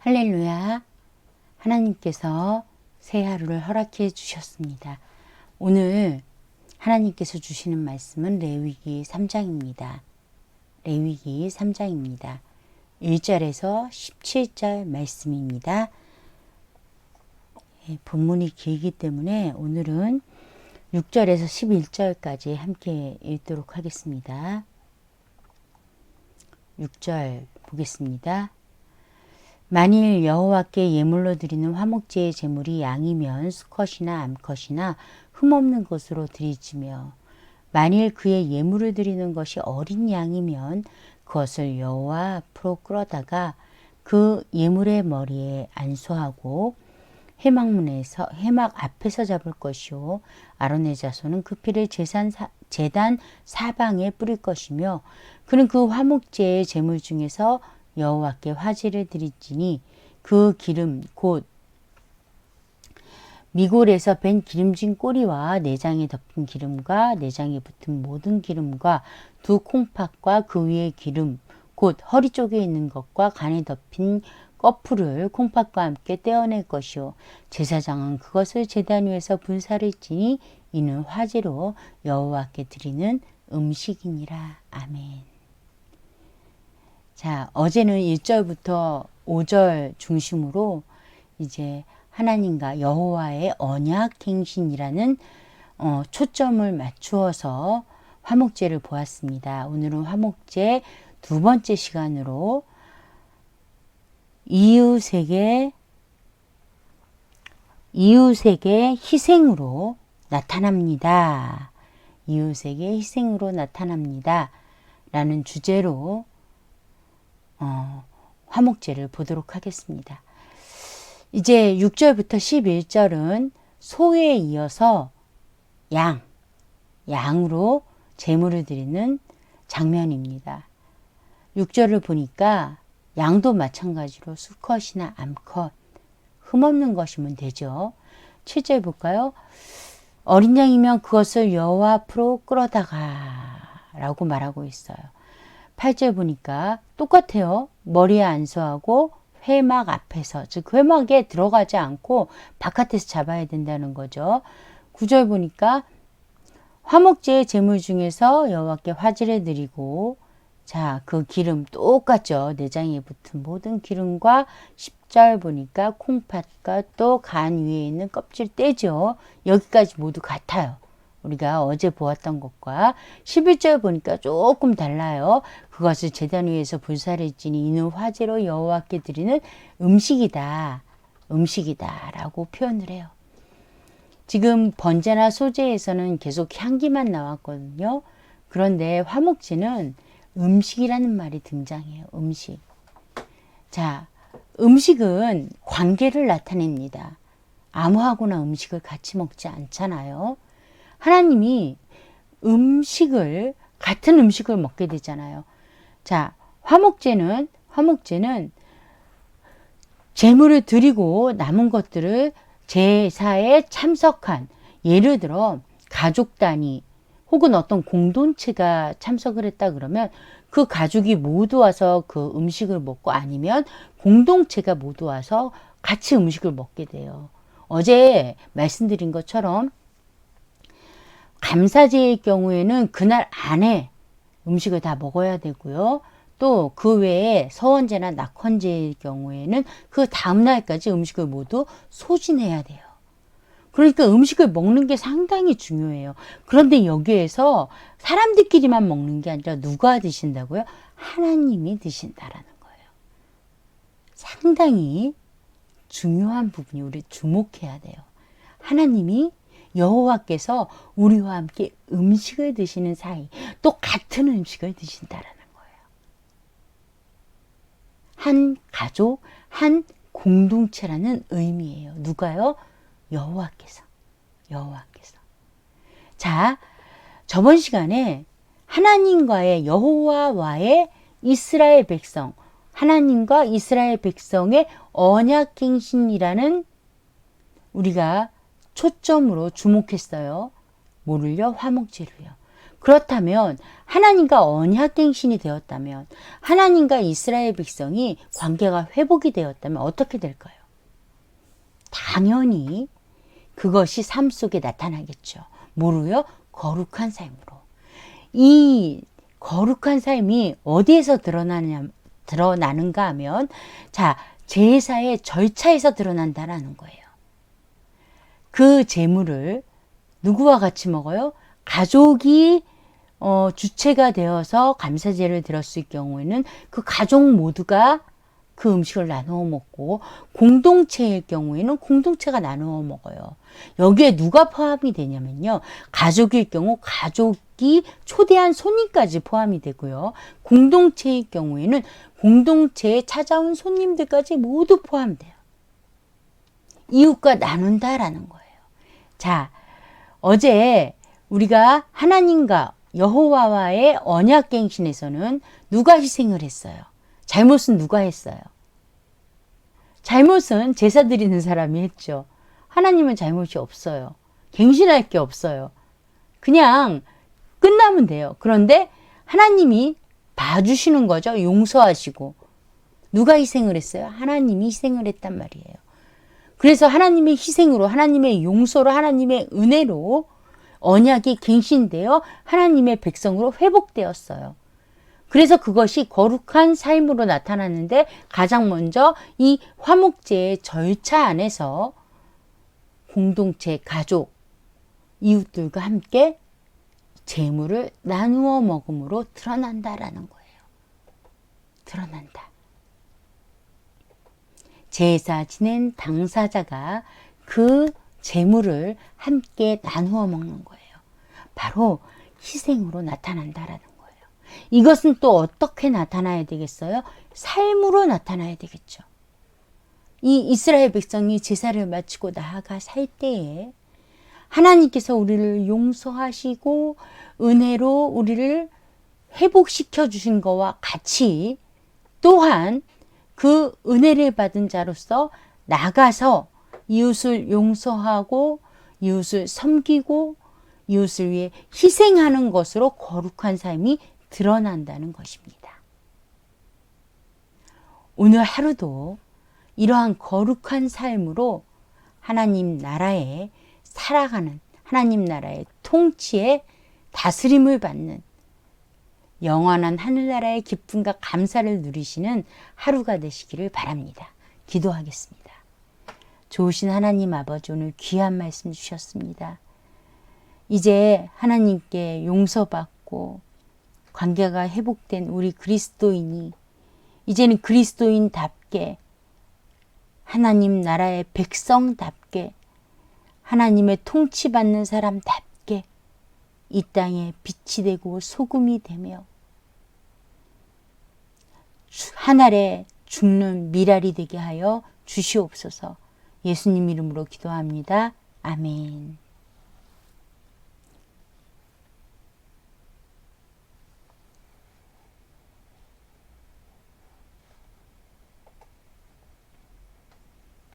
할렐루야. 하나님께서 새 하루를 허락해 주셨습니다. 오늘 하나님께서 주시는 말씀은 레위기 3장입니다. 레위기 3장입니다. 1절에서 17절 말씀입니다. 본문이 길기 때문에 오늘은 6절에서 11절까지 함께 읽도록 하겠습니다. 6절 보겠습니다. 만일 여호와께 예물로 드리는 화목제의 제물이 양이면 수컷이나 암컷이나 흠없는 것으로 드리지며 만일 그의 예물을 드리는 것이 어린 양이면 그것을 여호와 앞으로 끌어다가 그 예물의 머리에 안수하고 회막 앞에서 잡을 것이요 아론의 자손은 그 피를 제단 사방에 뿌릴 것이며 그는 그 화목제의 제물 중에서 여호와께 화제를 드릴지니 그 기름 곧 미골에서 뺀 기름진 꼬리와 내장에 덮인 기름과 내장에 붙은 모든 기름과 두 콩팥과 그 위에 기름 곧 허리 쪽에 있는 것과 간에 덮인 꺼풀을 콩팥과 함께 떼어낼 것이요 제사장은 그것을 제단 위에서 분사를지니 이는 화제로 여호와께 드리는 음식이니라. 아멘. 자, 어제는 1절부터 5절 중심으로 이제 하나님과 여호와의 언약행신이라는 초점을 맞추어서 화목제를 보았습니다. 오늘은 화목제 두 번째 시간으로 이웃에게 희생으로 나타납니다. 이웃에게 희생으로 나타납니다. 라는 주제로 화목제를 보도록 하겠습니다. 이제 6절부터 11절은 소에 이어서 양으로 제물을 드리는 장면입니다. 6절을 보니까 양도 마찬가지로 수컷이나 암컷 흠없는 것이면 되죠. 7절 볼까요? 어린 양이면 그것을 여호와 앞으로 끌어다가 라고 말하고 있어요. 8절 보니까 똑같아요. 머리에 안수하고 회막 앞에서, 즉 회막에 들어가지 않고 바깥에서 잡아야 된다는 거죠. 9절 보니까 화목제의 제물 중에서 여호와께 화제를 드리고 자, 그 기름 똑같죠. 내장에 붙은 모든 기름과 10절 보니까 콩팥과 또 간 위에 있는 껍질 떼죠. 여기까지 모두 같아요. 우리가 어제 보았던 것과 11절 보니까 조금 달라요. 그것을 제단 위에서 불사를지니 이는 화제로 여호와께 드리는 음식이다 라고 표현을 해요. 지금 번제나 소제에서는 계속 향기만 나왔거든요. 그런데 화목제는 음식이라는 말이 등장해요. 음식. 자, 음식은 관계를 나타냅니다. 아무하고나 음식을 같이 먹지 않잖아요. 하나님이 같은 음식을 먹게 되잖아요. 자, 화목제는 제물을 드리고 남은 것들을 제사에 참석한, 예를 들어 가족 단위 혹은 어떤 공동체가 참석을 했다 그러면 그 가족이 모두 와서 그 음식을 먹고 아니면 공동체가 모두 와서 같이 음식을 먹게 돼요. 어제 말씀드린 것처럼 감사제의 경우에는 그날 안에 음식을 다 먹어야 되고요. 또 그 외에 서원제나 낙헌제의 경우에는 그 다음날까지 음식을 모두 소진해야 돼요. 그러니까 음식을 먹는 게 상당히 중요해요. 그런데 여기에서 사람들끼리만 먹는 게 아니라 누가 드신다고요? 하나님이 드신다라는 거예요. 상당히 중요한 부분이 우리 주목해야 돼요. 하나님이 여호와께서 우리와 함께 음식을 드시는 사이 또 같은 음식을 드신다라는 거예요. 한 가족, 한 공동체라는 의미예요. 누가요? 여호와께서. 자, 저번 시간에 하나님과의 여호와와의 이스라엘 백성, 하나님과 이스라엘 백성의 언약행신이라는 우리가 초점으로 주목했어요. 뭐를요? 화목제를요. 그렇다면 하나님과 언약갱신이 되었다면, 하나님과 이스라엘 백성이 관계가 회복이 되었다면 어떻게 될까요? 당연히 그것이 삶 속에 나타나겠죠. 뭐로요? 거룩한 삶으로. 이 거룩한 삶이 어디에서 드러나는가 하면, 자, 제사의 절차에서 드러난다라는 거예요. 그 제물을 누구와 같이 먹어요? 가족이 주체가 되어서 감사제를 드렸을 경우에는 그 가족 모두가 그 음식을 나누어 먹고, 공동체일 경우에는 공동체가 나누어 먹어요. 여기에 누가 포함이 되냐면요, 가족일 경우 가족이 초대한 손님까지 포함이 되고요, 공동체일 경우에는 공동체에 찾아온 손님들까지 모두 포함돼요. 이웃과 나눈다라는 거예요. 자, 어제 우리가 하나님과 여호와와의 언약갱신에서는 누가 희생을 했어요? 잘못은 누가 했어요? 잘못은 제사 드리는 사람이 했죠. 하나님은 잘못이 없어요. 갱신할 게 없어요. 그냥 끝나면 돼요. 그런데 하나님이 봐주시는 거죠. 용서하시고. 누가 희생을 했어요? 하나님이 희생을 했단 말이에요. 그래서 하나님의 희생으로, 하나님의 용서로, 하나님의 은혜로 언약이 갱신되어 하나님의 백성으로 회복되었어요. 그래서 그것이 거룩한 삶으로 나타나는데, 가장 먼저 이 화목제의 절차 안에서 공동체, 가족, 이웃들과 함께 제물을 나누어 먹음으로 드러난다라는 거예요. 드러난다. 제사 지낸 당사자가 그 제물을 함께 나누어 먹는 거예요. 바로 희생으로 나타난다라는 거예요. 이것은 또 어떻게 나타나야 되겠어요? 삶으로 나타나야 되겠죠. 이 이스라엘 백성이 제사를 마치고 나아가 살 때에 하나님께서 우리를 용서하시고 은혜로 우리를 회복시켜 주신 것과 같이, 또한 그 은혜를 받은 자로서 나가서 이웃을 용서하고 이웃을 섬기고 이웃을 위해 희생하는 것으로 거룩한 삶이 드러난다는 것입니다. 오늘 하루도 이러한 거룩한 삶으로 하나님 나라에 살아가는, 하나님 나라의 통치에 다스림을 받는, 영원한 하늘나라의 기쁨과 감사를 누리시는 하루가 되시기를 바랍니다. 기도하겠습니다. 좋으신 하나님 아버지, 오늘 귀한 말씀 주셨습니다. 이제 하나님께 용서받고 관계가 회복된 우리 그리스도인이 이제는 그리스도인답게, 하나님 나라의 백성답게, 하나님의 통치받는 사람답게 이 땅에 빛이 되고 소금이 되며 하늘에 죽는 미랄이 되게 하여 주시옵소서. 예수님 이름으로 기도합니다. 아멘.